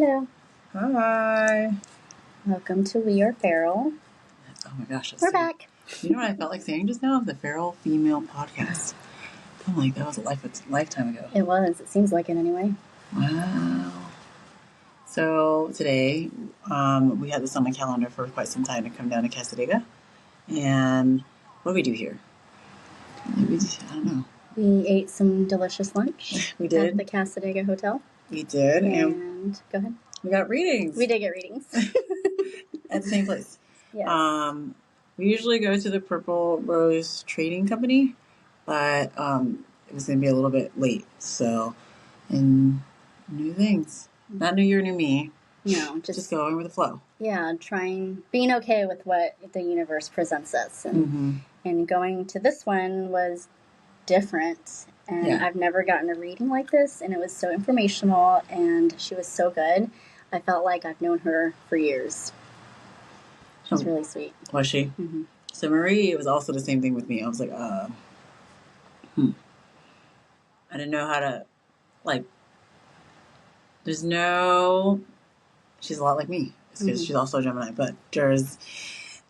Hello. Hi. Welcome to We Are Feral. Oh my gosh. We're back. You know what I felt like saying just now? The Feral Female Podcast. I'm like, that was a lifetime ago. It was. It seems like it anyway. Wow. So today, we had this on my calendar for quite some time to come down to Casadega. And what do we do here? I don't know. We ate some delicious lunch. We did. At the Casadega Hotel. We did. And go ahead. We got readings. We did get readings. At the same place. Yes. We usually go to the Purple Rose Trading Company, but it was going to be a little bit late. So, and new things. Not new year, new me. No, just going with the flow. Yeah, being okay with what the universe presents us. And going to this one was different. And yeah. I've never gotten a reading like this, and it was so informational, and she was so good. I felt like I've known her for years. She was really sweet. Was she? Mm-hmm. So Marie, it was also the same thing with me. I was like, I didn't know how to, she's a lot like me, because she's also a Gemini, but there's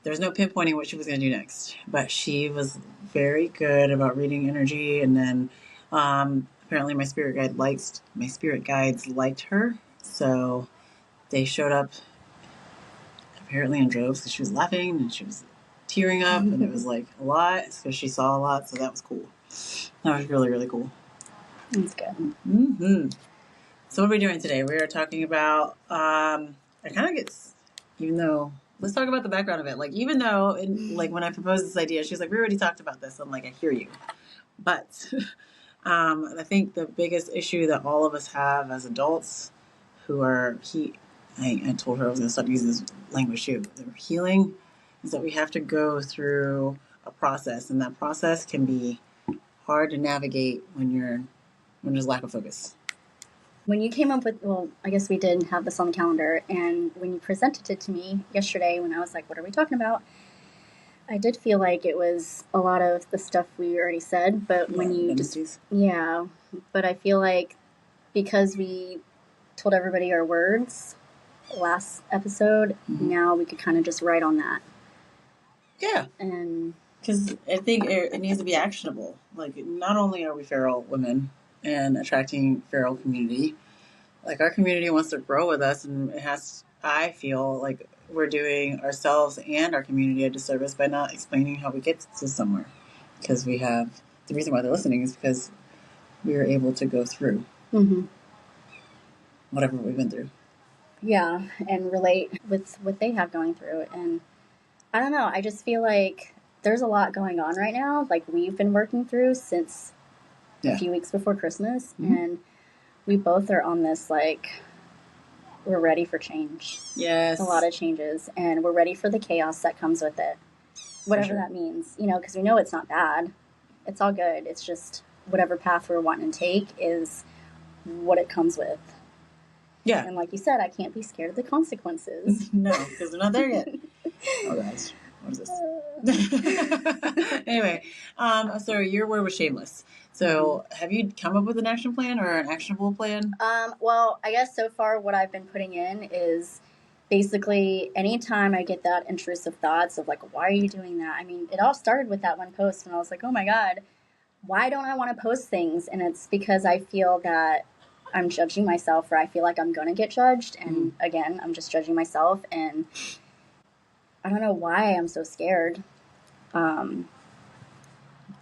no pinpointing what she was going to do next. But she was very good about reading energy, and then apparently my spirit guides liked her, so they showed up apparently in droves because she was laughing and she was tearing up, and it was like a lot because she saw a lot, so that was cool. That was really, really cool. That's good. Mm-hmm. So what are we doing today? We are talking about, let's talk about the background of it. Like, even though, when I proposed this idea, she was like, we already talked about this. I'm like, I hear you. But I think the biggest issue that all of us have as adults who are, I told her I was going to start using this language too, the healing, is that we have to go through a process. And that process can be hard to navigate when there's lack of focus. When you came up with, I guess we did have this on the calendar, and when you presented it to me yesterday, when I was like, what are we talking about? I did feel like it was a lot of the stuff we already said, but when you but I feel like because we told everybody our words last episode, now we could kind of just write on that. Yeah. And because I think it needs to be actionable. Like, not only are we feral women and attracting feral community, like, our community wants to grow with us, and I feel like we're doing ourselves and our community a disservice by not explaining how we get to somewhere. Because the reason why they're listening is because we are able to go through whatever we've been through. Yeah, and relate with what they have going through. And I don't know, I just feel like there's a lot going on right now, like we've been working through since a few weeks before Christmas, and we both are on this, like, we're ready for change. Yes. A lot of changes, and we're ready for the chaos that comes with it. Whatever that means, because we know it's not bad. It's all good. It's just whatever path we're wanting to take is what it comes with. Yeah. And like you said, I can't be scared of the consequences. No, because they're not there yet. Oh, guys. What is this? Anyway, so your word was shameless. So have you come up with an action plan or an actionable plan? Well, I guess so far what I've been putting in is basically anytime I get that intrusive thoughts of like, why are you doing that? I mean, it all started with that one post when I was like, oh my God, why don't I want to post things? And it's because I feel that I'm judging myself, or I feel like I'm going to get judged. And again, I'm just judging myself, and I don't know why I'm so scared.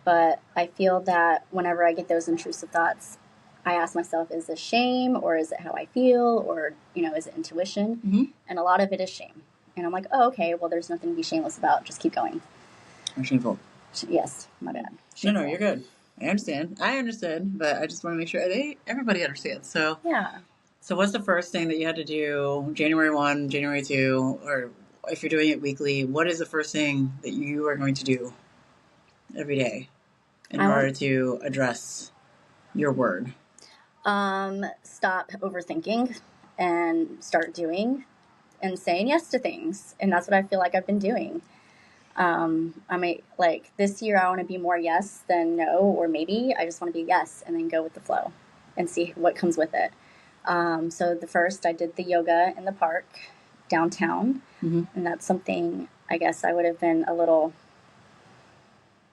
But I feel that whenever I get those intrusive thoughts, I ask myself, is this shame, or is it how I feel, or, is it intuition? And a lot of it is shame. And I'm like, oh, okay, well, there's nothing to be shameless about. Just keep going. Or shameful. Yes, my bad. Shameful. No, you're good. I understand, but I just want to make sure everybody understands. So yeah. So what's the first thing that you had to do January 1, January 2, or if you're doing it weekly, what is the first thing that you are going to do every day in order to address your word? Stop overthinking and start doing and saying yes to things. And that's what I feel like I've been doing. This year I want to be more yes than no, or maybe I just want to be yes and then go with the flow and see what comes with it. So the first, I did the yoga in the park downtown, Mm-hmm. and that's something I guess I would have been a little,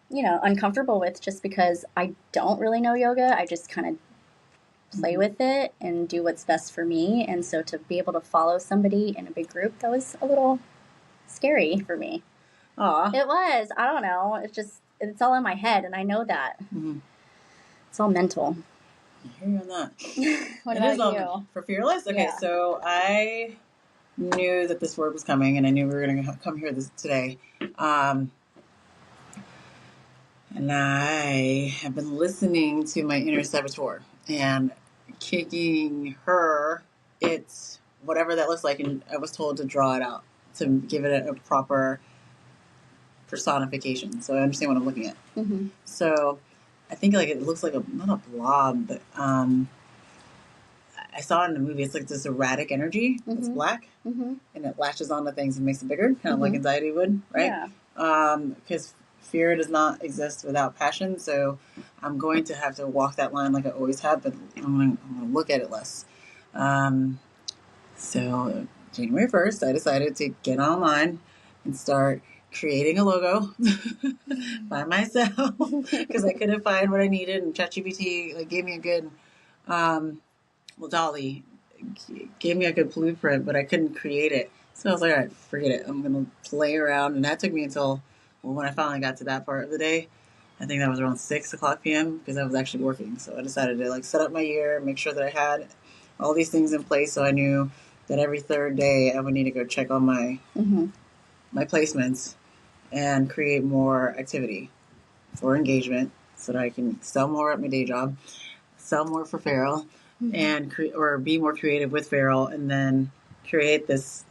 uncomfortable with, just because I don't really know yoga. I just kind of play with it and do what's best for me. And so to be able to follow somebody in a big group, that was a little scary for me. Aw. It was. I don't know. It's all in my head, and I know that. Mm-hmm. It's all mental. I hear you on that. What It about is all you? mental. For fearless? Okay, Yeah. so I knew that this word was coming, and I knew we were going to come here today. And I have been listening to my inner saboteur and kicking her. It's whatever that looks like, and I was told to draw it out to give it a proper personification, so I understand what I'm looking at. Mm-hmm. So I think like it looks like not a blob, but I saw it in the movie. It's like this erratic energy. Mm-hmm. It's black, mm-hmm. and it latches onto things and makes it bigger, kind of like anxiety would, right? Yeah. Because fear does not exist without passion. So I'm going to have to walk that line like I always have, but I'm going to look at it less. So January 1st, I decided to get online and start creating a logo by myself because I couldn't find what I needed, and ChatGPT gave me a good, Dolly gave me a good blueprint, but I couldn't create it. So I was like, all right, forget it. I'm gonna play around, and that took me until when I finally got to that part of the day. I think that was around 6:00 p.m. because I was actually working. So I decided to set up my year, make sure that I had all these things in place, so I knew that every third day I would need to go check on my placements and create more activity for engagement so that I can sell more at my day job, sell more for Farrell, and or be more creative with Farrell, and then create this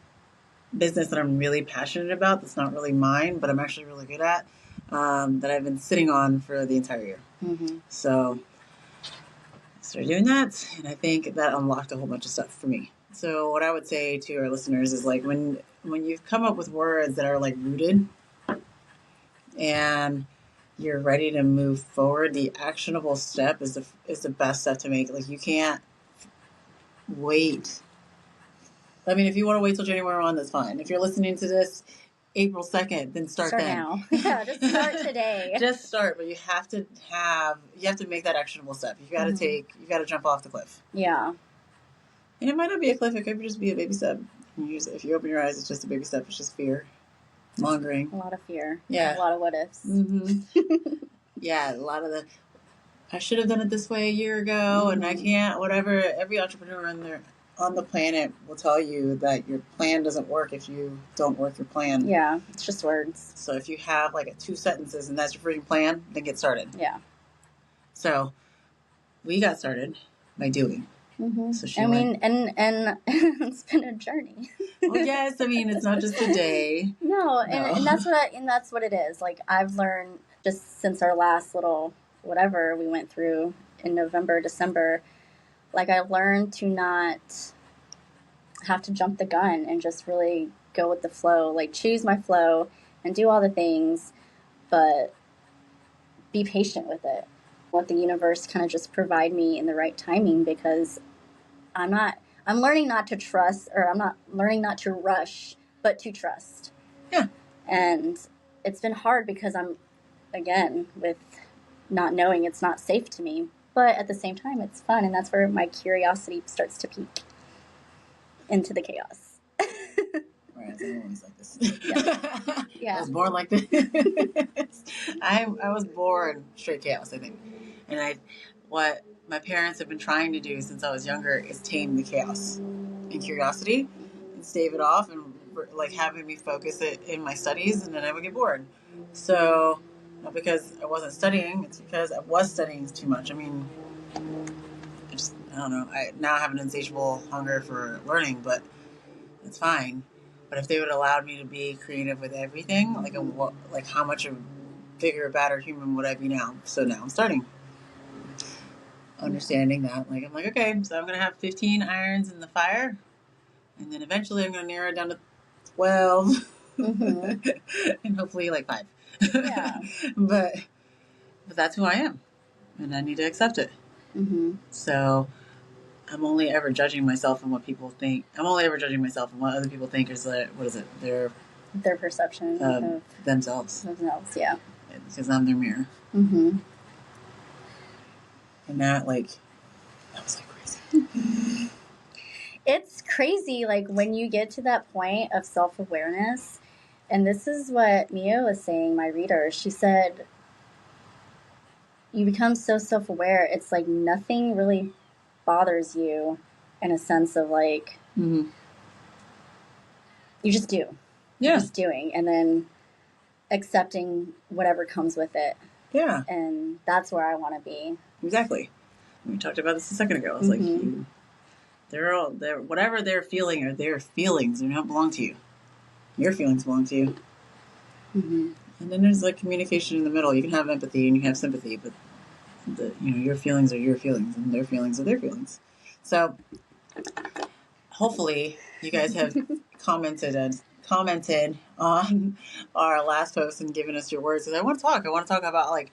business that I'm really passionate about. That's not really mine, but I'm actually really good at. That I've been sitting on for the entire year. So I started doing that, and I think that unlocked a whole bunch of stuff for me. So what I would say to our listeners is when you've come up with words that are rooted and you're ready to move forward, the actionable step is the best step to make. You can't wait. I mean, if you want to wait till January 1, that's fine. If you're listening to this April 2nd, then start then. Now. Yeah, just start today. Just start, but you have to make that actionable step. You got to you got to jump off the cliff. Yeah. And it might not be a cliff. It could just be a baby step. If you open your eyes, it's just a baby step. It's just fear. Mongering. A lot of fear. Yeah. A lot of what ifs. Yeah, a lot of I should have done it this way a year ago, and I can't, whatever. Every entrepreneur on the planet will tell you that your plan doesn't work if you don't work your plan. Yeah, it's just words. So if you have 2 sentences and that's your freaking plan, then get started. Yeah. So we got started by doing. So she and it's been a journey. Well, yes, I mean it's not just a day. No, and that's what it is. I've learned just since our last little whatever we went through in November, December, I've learned to not have to jump the gun and just really go with the flow, choose my flow and do all the things, but be patient with it. Let the universe kind of just provide me in the right timing, because I'm learning not to trust, or I'm not learning not to rush, but to trust. Yeah. And it's been hard because I'm, again, with not knowing, it's not safe to me, but at the same time it's fun, and that's where my curiosity starts to peak into the chaos. Right, I'm always like this. Yeah. I was born like this. I was born straight chaos, I think. And what my parents have been trying to do since I was younger is tame the chaos and curiosity and stave it off, and having me focus it in my studies, and then I would get bored. So not because I wasn't studying, it's because I was studying too much. I mean, I don't know. I now have an insatiable hunger for learning, but it's fine. But if they would have allowed me to be creative with everything, how much of bigger, badder human would I be now? So now I'm starting. Understanding that, I'm okay, so I'm going to have 15 irons in the fire, and then eventually I'm going to narrow it down to 12, and hopefully 5. Yeah. But that's who I am, and I need to accept it. So I'm only ever judging myself and what people think. I'm only ever judging myself and what other people think is what is it? Their perception of themselves. Yeah. Because I'm their mirror. Mm-hmm. And that was like crazy. It's crazy, like when you get to that point of self-awareness, and this is what Mia was saying, my reader. She said, you become so self-aware, it's like nothing really bothers you in a sense of like, mm-hmm. You just do. Yeah. You're just doing, and then accepting whatever comes with it. Yeah. And that's where I want to be. Exactly. We talked about this a second ago. It's mm-hmm. like they're whatever they're feeling are their feelings. They don't belong to you. Your feelings belong to you. Mm-hmm. And then there's like communication in the middle. You can have empathy and you can have sympathy, but your feelings are your feelings and their feelings are their feelings. So hopefully you guys have commented on our last post and given us your words. Because I want to talk about like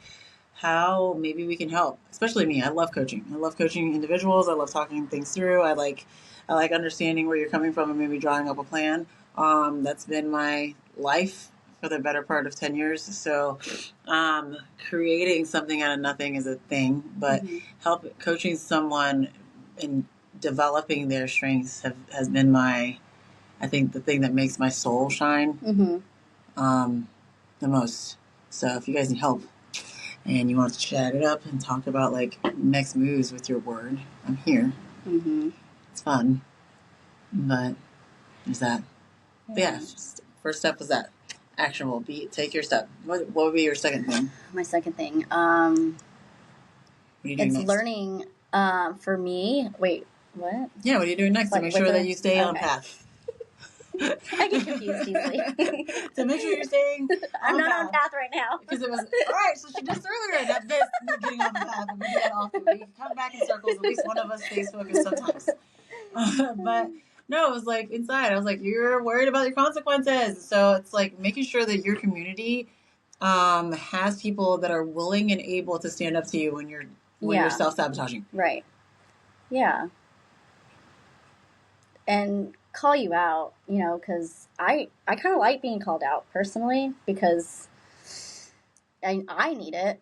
how maybe we can help. Especially me. I love coaching. I love coaching individuals. I love talking things through. I like understanding where you're coming from and maybe drawing up a plan. That's been my life for the better part of 10 years. So creating something out of nothing is a thing, but mm-hmm. Coaching someone in developing their strengths has been I think the thing that makes my soul shine mm-hmm. The most. So if you guys need help and you want to chat it up and talk about like next moves with your word, I'm here. Mm-hmm. It's fun, but there's that. Yeah. But yeah, first step was that actionable. Take your step. What would be your second thing? My second thing, what are you doing it's next? Learning. For me, wait, what? Yeah, what are you doing next to make sure that you stay on path? I get confused easily. To make sure you're staying I'm not on path right now. Because it was, all right, so she just earlier that this, getting on the path, and we do that often. We come back in circles, at least one of us stays focused sometimes. But no, it was like inside, I was like, you're worried about your consequences. So it's like making sure that your community has people that are willing and able to stand up to you when you're self-sabotaging. Right. Yeah. And call you out, because I kind of like being called out personally because I need it.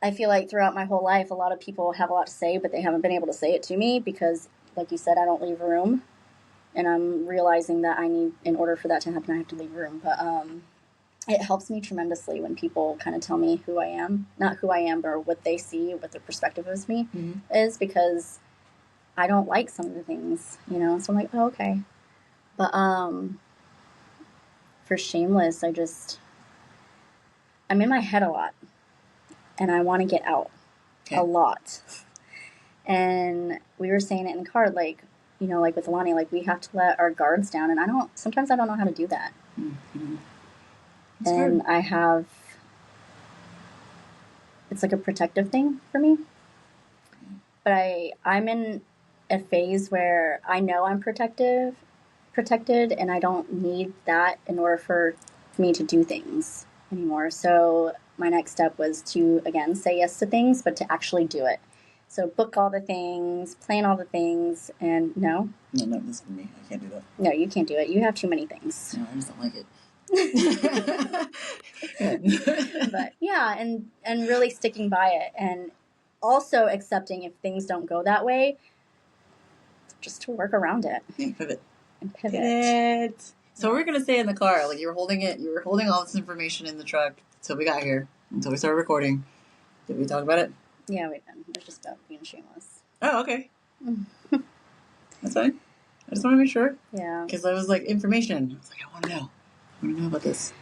I feel like throughout my whole life, a lot of people have a lot to say, but they haven't been able to say it to me because, like you said, I don't leave room. And I'm realizing that in order for that to happen, I have to leave room. But it helps me tremendously when people kind of tell me who I am. Not who I am, but what they see, what their perspective of me is, because I don't like some of the things, so I'm like, oh, okay. But for Shameless, I'm in my head a lot, and I want to get out a lot. And we were saying it in the car, like with Alani, like we have to let our guards down, and sometimes I don't know how to do that. Mm-hmm. And hard. It's like a protective thing for me. But I'm in a phase where I know I'm protected, and I don't need that in order for me to do things anymore. So my next step was to, again, say yes to things, but to actually do it. So book all the things, plan all the things, and no, this is me. I can't do that. No, you can't do it. You have too many things. No, I just don't like it. But yeah, and really sticking by it, and also accepting if things don't go that way, just to work around it. Yeah, pivot. So we're gonna stay in the car. Like you were holding all this information in the truck until we got here, until we started recording. Did we talk about it? Yeah, we did. We're just about being shameless. Oh, okay. That's fine. I just want to make sure. Yeah. Because I was like, information. I was like, I want to know. I want to know about this.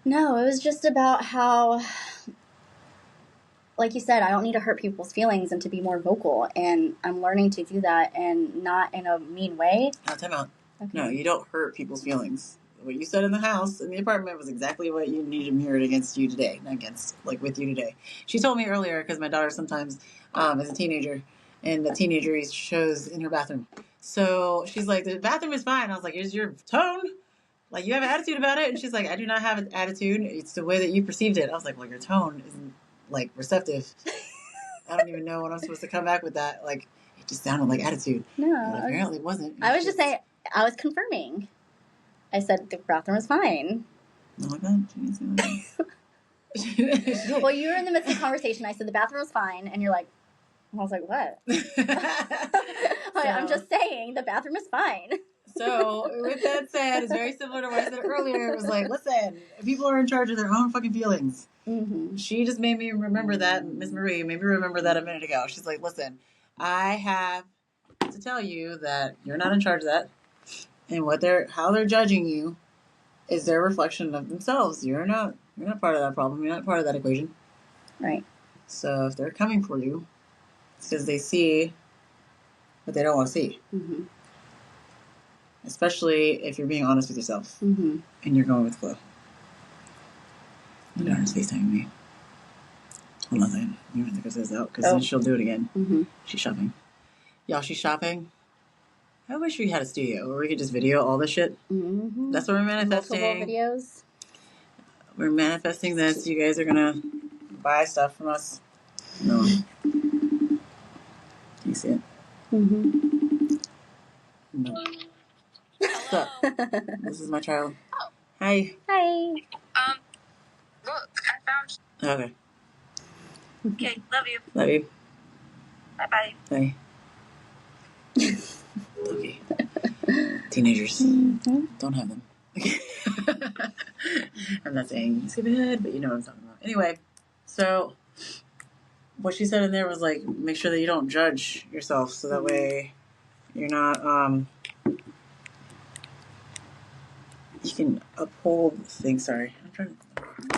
No, it was just about how, like you said, I don't need to hurt people's feelings and to be more vocal. And I'm learning to do that, and not in a mean way. Time out. Okay. No, you don't hurt people's feelings. What you said in the house, in the apartment, was exactly what you needed mirrored against you today. Not against, like with you today. She told me earlier, because my daughter sometimes is a teenager, and the teenager shows in her bathroom. So she's like, the bathroom is fine. I was like, is your tone? Like, you have an attitude about it? And she's like, I do not have an attitude. It's the way that you perceived it. I was like, well, your tone isn't, like, receptive. I don't even know when I'm supposed to come back with that. Like, just sounded like attitude. No. But apparently it wasn't. I was just saying, I was confirming. I said the bathroom was fine. Not like that? She didn't say that. Well, you were in the midst of the conversation. I said the bathroom was fine. And you're like, I was like, what? I'm just saying the bathroom is fine. So, with that said, it's very similar to what I said earlier. It was like, listen, people are in charge of their own fucking feelings. Mm-hmm. She just made me remember that, Miss Marie made me remember that a minute ago. She's like, listen, I have to tell you that you're not in charge of that. And how they're judging you is their reflection of themselves. You're not part of that problem. You're not part of that equation. Right. So, if they're coming for you, it's because they see what they don't want to see. Mm-hmm. Especially if you're being honest with yourself and you're going with the flow. My daughter's FaceTiming me. Hold on a second. You have to go this out because then she'll do it again. Mm-hmm. She's shopping. Y'all, she's shopping. I wish we had a studio where we could just video all this shit. Mm-hmm. That's what we're manifesting. Multiple videos. We're manifesting this. You guys are going to buy stuff from us. No. Can you see it? Mm-hmm. No. So, this is my child. Oh. Hi. Hi. Look, I found. Okay. Okay, love you. Love you. Bye-bye. Bye. Okay. Teenagers. Mm-hmm. Don't have them. I'm not saying it's bad, but you know what I'm talking about. Anyway, so what she said in there was like, make sure that you don't judge yourself so that way you're not, you can uphold things. Sorry. I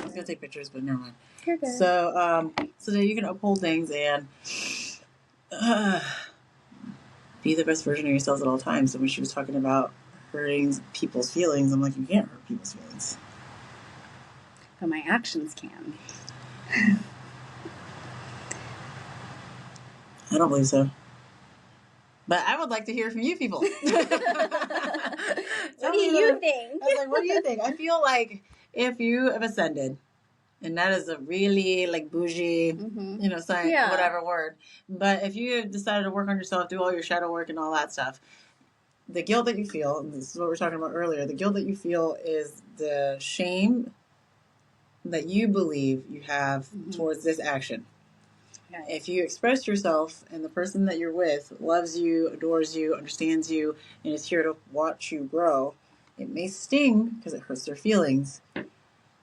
was going to take pictures, but never mind. You're good. So, so that you can uphold things and be the best version of yourselves at all times. So when she was talking about hurting people's feelings, I'm like, you can't hurt people's feelings. But my actions can. I don't believe so. But I would like to hear from you people. What do you think? I was like, what do you think? I feel like if you have ascended, and that is a really like bougie, science, whatever word. But if you have decided to work on yourself, do all your shadow work and all that stuff, the guilt that you feel, and this is what we were talking about earlier, the guilt that you feel is the shame that you believe you have towards this action. Okay. If you express yourself and the person that you're with loves you, adores you, understands you, and is here to watch you grow, it may sting because it hurts their feelings.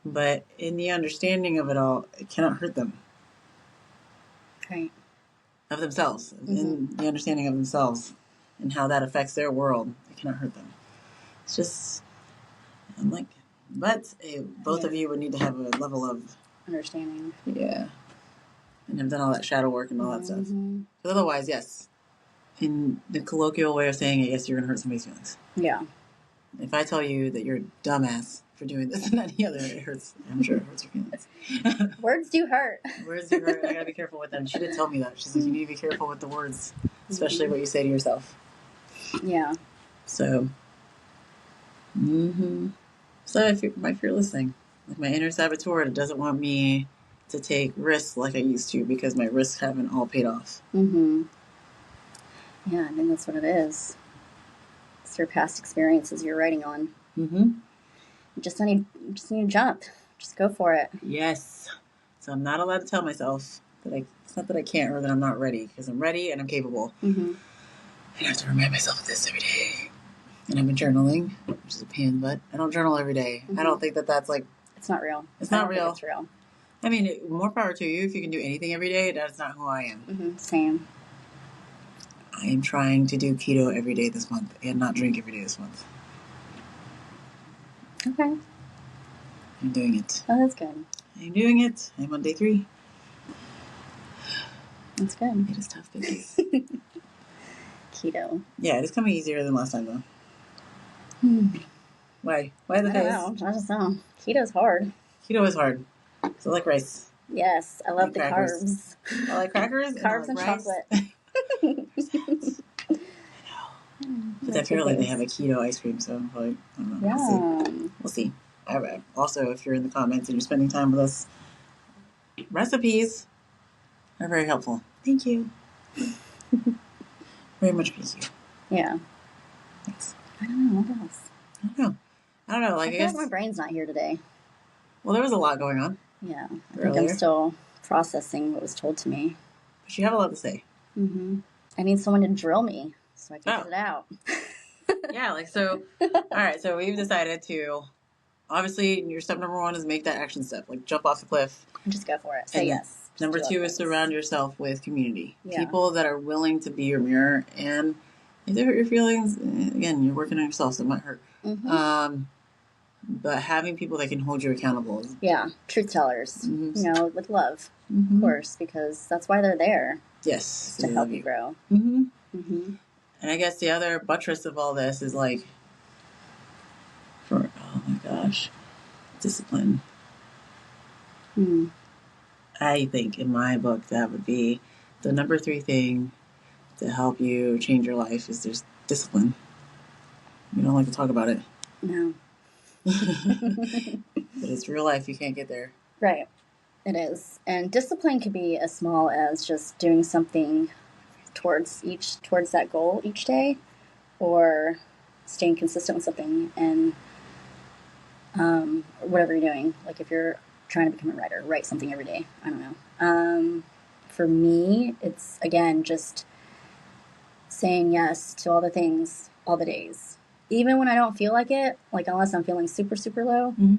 But in the understanding of it all, it cannot hurt them. Right. Of themselves. In the understanding of themselves and how that affects their world, it cannot hurt them. It's just, I'm like, but both of you would need to have a level of understanding. Yeah. And have done all that shadow work and all that stuff. Because otherwise, yes, in the colloquial way of saying it, yes, you're going to hurt somebody's feelings. Yeah. If I tell you that you're a dumbass for doing this and that the other, it hurts. I'm sure it hurts your feelings. Words do hurt. Words do hurt. I got to be careful with them. She did tell me that. She's like, you need to be careful with the words, especially what you say to yourself. Yeah. So, So if my fearless thing, like my inner saboteur that doesn't want me to take risks like I used to because my risks haven't all paid off. Yeah, I think that's what it is. It's your past experiences you're writing on. You just need to jump. Just go for it. Yes. So I'm not allowed to tell myself that it's not that I can't or that I'm not ready, because I'm ready and I'm capable. I have to remind myself of this every day. And I've been journaling, which is a pain, but I don't journal every day. I don't think that's like... It's not real. It's not real. It's real. I mean, more power to you if you can do anything every day. That's not who I am. Same. I am trying to do keto every day this month and not drink every day this month. Okay. I'm doing it. Oh, that's good. I'm doing it. I'm on day 3. That's good. It is tough, baby. Keto. Yeah, it is coming easier than last time, though. Why? Why the face? I don't know. I just know. Keto's hard. Keto is hard. So I like rice. Yes, I love the crackers. carbs. I like crackers. Carbs and chocolate. But apparently they have a keto ice cream, so I'm probably, I don't know. We'll see. Also, if you're in the comments and you're spending time with us, recipes are very helpful. Thank you. Very much please you. Yeah. Thanks. I don't know. What else? I don't know. Like, I feel like my brain's not here today. Well, there was a lot going on. Yeah. I earlier. think I'm still processing what was told to me. But you have a lot to say. Mm-hmm. I need someone to drill me so I can get it out. Yeah, like, so, all right, so we've decided to, obviously, your step number 1 is make that action step, like jump off the cliff. Just go for it. Say yes. Number 2 is surround yourself with community. Yeah. People that are willing to be your mirror, and if they hurt your feelings, again, you're working on yourself, so it might hurt. Mm-hmm. But having people that can hold you accountable. Yeah, truth tellers, Mm-hmm. you know, with love, of course, because that's why they're there. Yes. To help you grow. Mm-hmm. Mm-hmm. And I guess the other buttress of all this is like, oh my gosh, discipline. Mm. I think in my book that would be the number 3 thing to help you change your life is there's discipline. We don't like to talk about it. No. But it's real life. You can't get there. Right. It is. And discipline could be as small as just doing something towards that goal each day, or staying consistent with something, and whatever you're doing. Like if you're trying to become a writer, write something every day. I don't know. For me, it's again just saying yes to all the things, all the days, even when I don't feel like it. Like unless I'm feeling super, super low. Mm-hmm.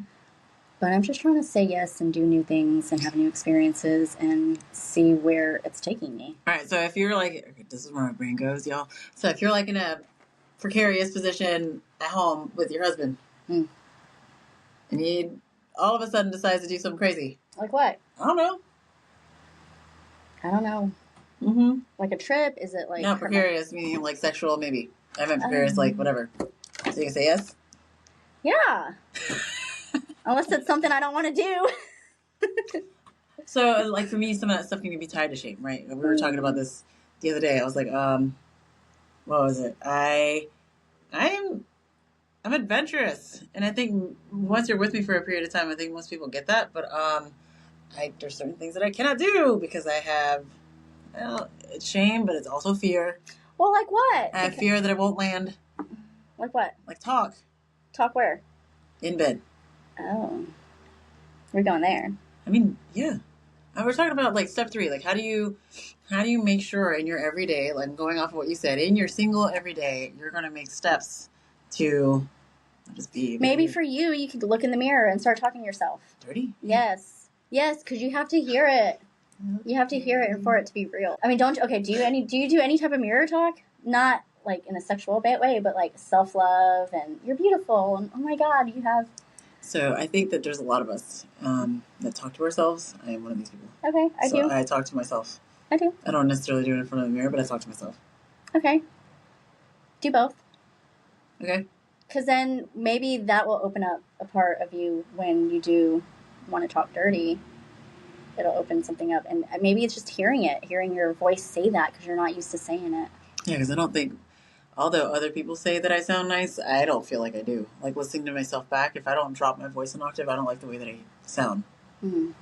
But I'm just trying to say yes and do new things and have new experiences and see where it's taking me. All right. So if you're like, okay, this is where my brain goes, y'all. So if you're like in a precarious position at home with your husband, and he all of a sudden decides to do something crazy. Like what? I don't know. Mm-hmm. Like a trip? Is it like... No, precarious, meaning like sexual, maybe. I meant precarious, like whatever. So you can say yes? Yeah. Unless it's something I don't want to do. So, like, for me, some of that stuff can be tied to shame, right? We were talking about this the other day. I was like, what was it? I'm adventurous. And I think once you're with me for a period of time, I think most people get that. But there's certain things that I cannot do because I have, well, it's shame, but it's also fear. Well, like what? I have fear that it won't land. Like what? Like talk. Talk where? In bed. Oh. We're going there. I mean, yeah. We're talking about like step 3. Like how do you make sure in your everyday, like going off of what you said, in your single everyday, you're going to make steps to just be. Maybe for you, you could look in the mirror and start talking to yourself. Dirty? Yes. Yes, because you have to hear it. You have to hear it for it to be real. I mean, do you do any type of mirror talk? Not like in a sexual way, but like self-love and you're beautiful and oh my God, you have... So I think that there's a lot of us that talk to ourselves. I am one of these people. Okay, I do. I talk to myself. I do. I don't necessarily do it in front of the mirror, but I talk to myself. Okay. Do both. Okay. Because then maybe that will open up a part of you when you do want to talk dirty. It'll open something up. And maybe it's just hearing your voice say that because you're not used to saying it. Yeah, because I don't think, although other people say that I sound nice, I don't feel like I do. Like listening to myself back, if I don't drop my voice an octave, I don't like the way that I sound. Mm.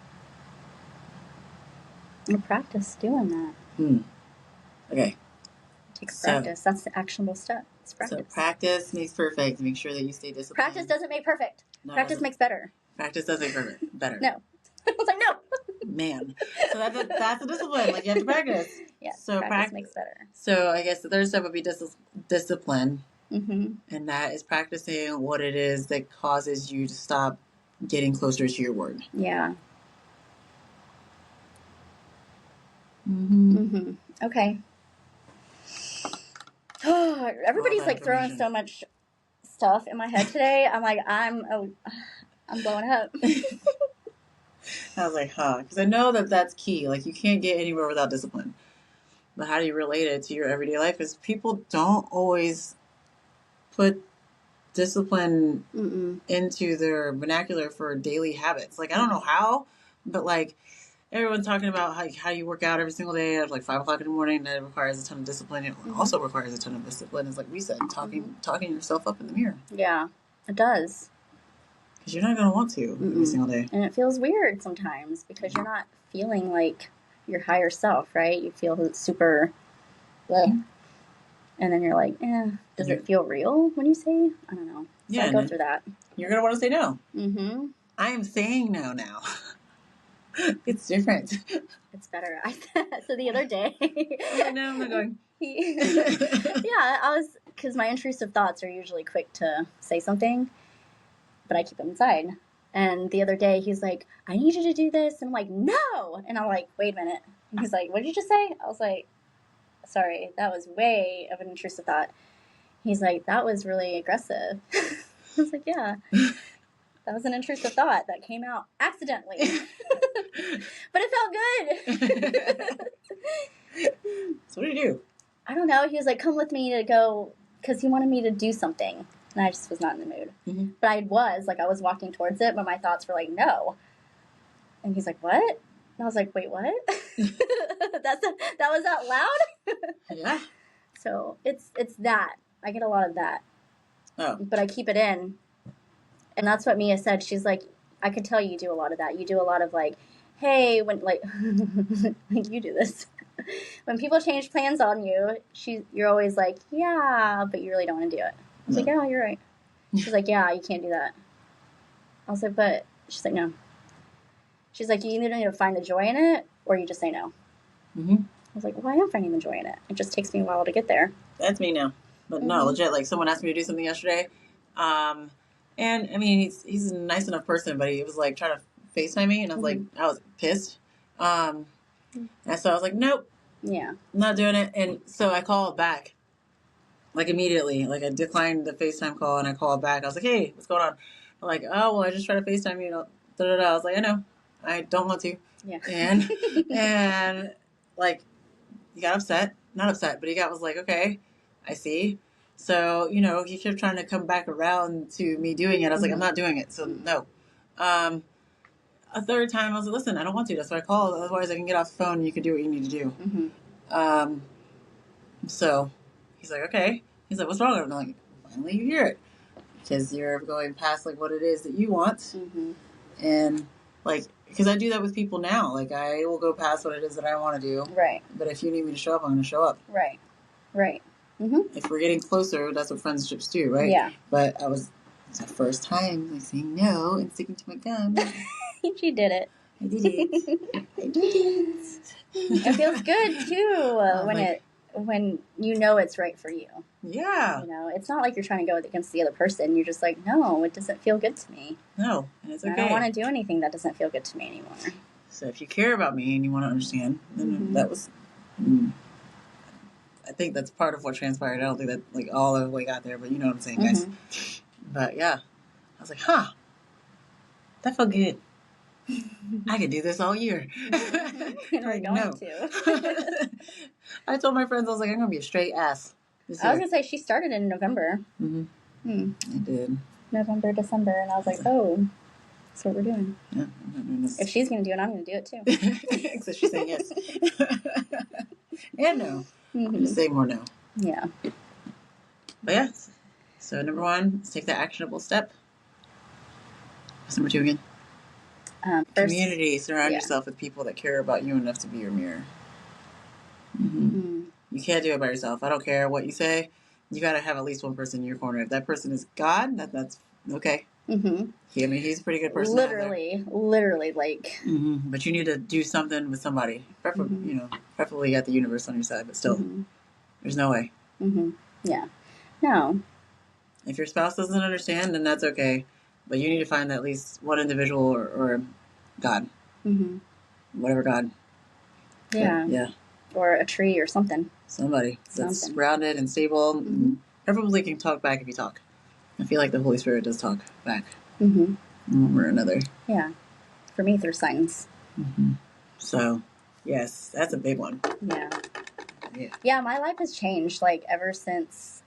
You practice doing that. Okay. Takes practice. That's the actionable step. It's practice. So practice makes perfect. Make sure that you stay disciplined. Practice doesn't make perfect. No, practice makes better. Practice does make perfect. Better. No. I was like, no. Man. So that's a discipline. Like you have to practice. Yeah. So practice makes better. So I guess the third step would be discipline. Mm-hmm. And that is practicing what it is that causes you to stop getting closer to your word. Yeah. Mm-hmm. Mm-hmm. Okay. Oh, everybody's like throwing so much stuff in my head today. I'm like, I'm blowing up. I was like, because I know that that's key. Like, you can't get anywhere without discipline. But how do you relate it to your everyday life? Because people don't always put discipline into their vernacular for daily habits. Like, I don't know how, but like, everyone's talking about how you work out every single day at like 5 o'clock in the morning. That requires a ton of discipline. It also requires a ton of discipline. It's like we said, talking yourself up in the mirror. Yeah, it does. Because you're not going to want to every single day. And it feels weird sometimes because you're not feeling like your higher self, right? You feel super... And then you're like, does it feel real when you say? I don't know. So I go through that. You're going to want to say no. Mm-hmm. I am saying no now. It's different. It's better. So the other day. No, I'm not going. Because my intrusive thoughts are usually quick to say something, but I keep them inside. And the other day, he's like, I need you to do this. And I'm like, no. And I'm like, wait a minute. And he's like, what did you just say? I was like, sorry, that was way of an intrusive thought. He's like, that was really aggressive. I was like, yeah. That was an intrusive thought that came out accidentally. But it felt good. So what do you do? I don't know. He was like, come with me to go, because he wanted me to do something. And I just was not in the mood. Mm-hmm. But I was walking towards it, but my thoughts were like, no. And he's like, what? And I was like, wait, what? that was out loud? Yeah. So it's that. I get a lot of that. Oh. But I keep it in. And that's what Mia said. She's like, I could tell you do a lot of that. You do a lot of like, hey, when like, like you do this. When people change plans on you, you're always like, yeah, but you really don't want to do it. I was like, yeah, you're right. She's like, yeah, you can't do that. I was like, but she's like, no. She's like, you either need to find the joy in it or you just say no. Mm-hmm. I was like, well, I am finding the joy in it. It just takes me a while to get there. That's me now. But no, legit, like someone asked me to do something yesterday. And I mean, he's a nice enough person, but he was like trying to FaceTime me, and I was like, I was pissed. And so I was like, nope. Yeah. I'm not doing it. And so I called back, like immediately. Like I declined the FaceTime call and I called back. I was like, hey, what's going on? I'm like, oh, well, I just tried to FaceTime you. I was like, I know. I don't want to. Yeah. And like, he got upset. Not upset, but was like, okay, I see. So, he kept trying to come back around to me doing it. I was like, I'm not doing it. So, no. A third time, I was like, listen, I don't want to. That's why I called. Otherwise, I can get off the phone and you can do what you need to do. Mm-hmm. So, he's like, okay. He's like, what's wrong? I'm like, finally you hear it. Because you're going past, like, what it is that you want. Mm-hmm. And, like, because I do that with people now. Like, I will go past what it is that I want to do. Right. But if you need me to show up, I'm going to show up. Right. Right. Mm-hmm. If we're getting closer, that's what friendships do, right? Yeah. But it's the first time, like, saying no and sticking to my gun. She did it. I did it. I did it. It feels good, too, when you know it's right for you. Yeah. It's not like you're trying to go against the other person. You're just like, no, it doesn't feel good to me. No, and it's okay. I don't want to do anything that doesn't feel good to me anymore. So if you care about me and you want to understand, then that was... I think that's part of what transpired. I don't think that like all the way got there, but you know what I'm saying, guys. But yeah, I was like, that felt good. I could do this all year. And we're going to. I told my friends, I was like, I'm going to be a straight ass this year. I was going to say, she started in November. I did. November, December, and I was like, oh, that's what we're doing. Yeah, I'm not doing this. If she's going to do it, I'm going to do it too. Except she's saying yes. And no. I'm just saying more no. Yeah. But yeah. So number 1, let's take the actionable step. What's number 2 again? First, community. Surround yourself with people that care about you enough to be your mirror. You can't do it by yourself. I don't care what you say. You got to have at least one person in your corner. If that person is God, that's okay. He's a pretty good person. Literally, like. But you need to do something with somebody. Preferably you got the universe on your side, but still, there's no way. Yeah. No. If your spouse doesn't understand, then that's okay. But you need to find at least one individual or God. Whatever God. Yeah. Yeah. Or a tree or something. Somebody that's grounded and stable. And preferably can talk back if you talk. I feel like the Holy Spirit does talk back. One way or another. Yeah. For me, through signs. So, yes, that's a big one. Yeah. Yeah, my life has changed, like, ever since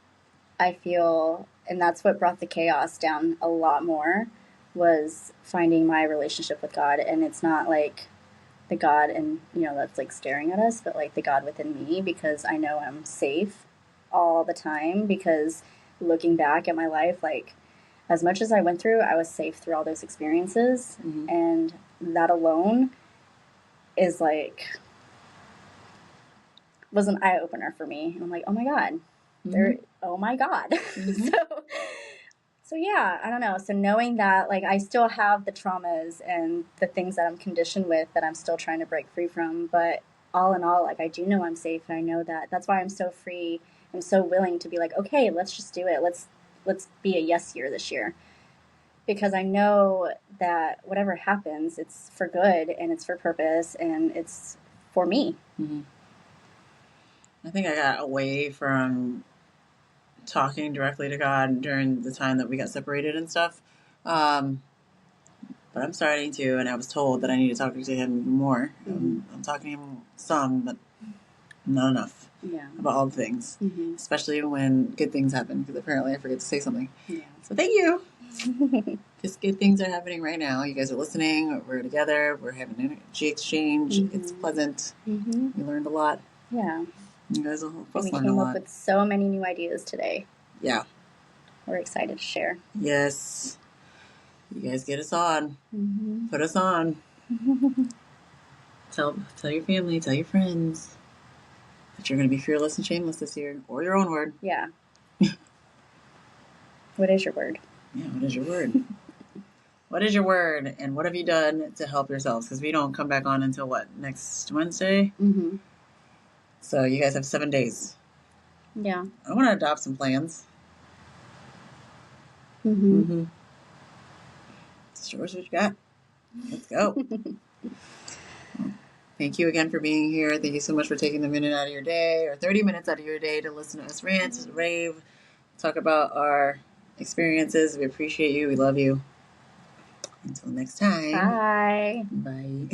I feel, and that's what brought the chaos down a lot more, was finding my relationship with God. And it's not, like, the God and, that's, like, staring at us, but, like, the God within me, because I know I'm safe all the time, because looking back at my life, like, as much as I went through, I was safe through all those experiences. And that alone is, like, was an eye-opener for me. And I'm like, oh, my God. They're, oh my God. So yeah, I don't know. So knowing that, like, I still have the traumas and the things that I'm conditioned with that I'm still trying to break free from, but all in all, like, I do know I'm safe, and I know that that's why I'm so free. I'm so willing to be like, okay, let's just do it. Let's be a yes year this year, because I know that whatever happens, it's for good and it's for purpose and it's for me. I think I got away from talking directly to God during the time that we got separated and stuff. But I'm starting to, and I was told that I need to talk to him more. I'm talking to him some, but not enough about all the things, especially when good things happen, because apparently I forget to say something. So thank you. Just good things are happening right now. You guys are listening. We're together. We're having an energy exchange. It's pleasant. We learned a lot. Yeah. You guys will help us We learn a came lot. up with so many new ideas today. Yeah. We're excited to share. Yes. You guys get us on. Put us on. Tell your family, tell your friends that you're going to be fearless and shameless this year, or your own word. Yeah. What is your word? Yeah, what is your word? What is your word, and what have you done to help yourselves? Because we don't come back on until what, next Wednesday? So you guys have 7 days. Yeah. I want to adopt some plans. Show us what you got. Let's go. Thank you again for being here. Thank you so much for taking the minute out of your day, or 30 minutes out of your day, to listen to us rant, rave, talk about our experiences. We appreciate you. We love you. Until next time. Bye. Bye.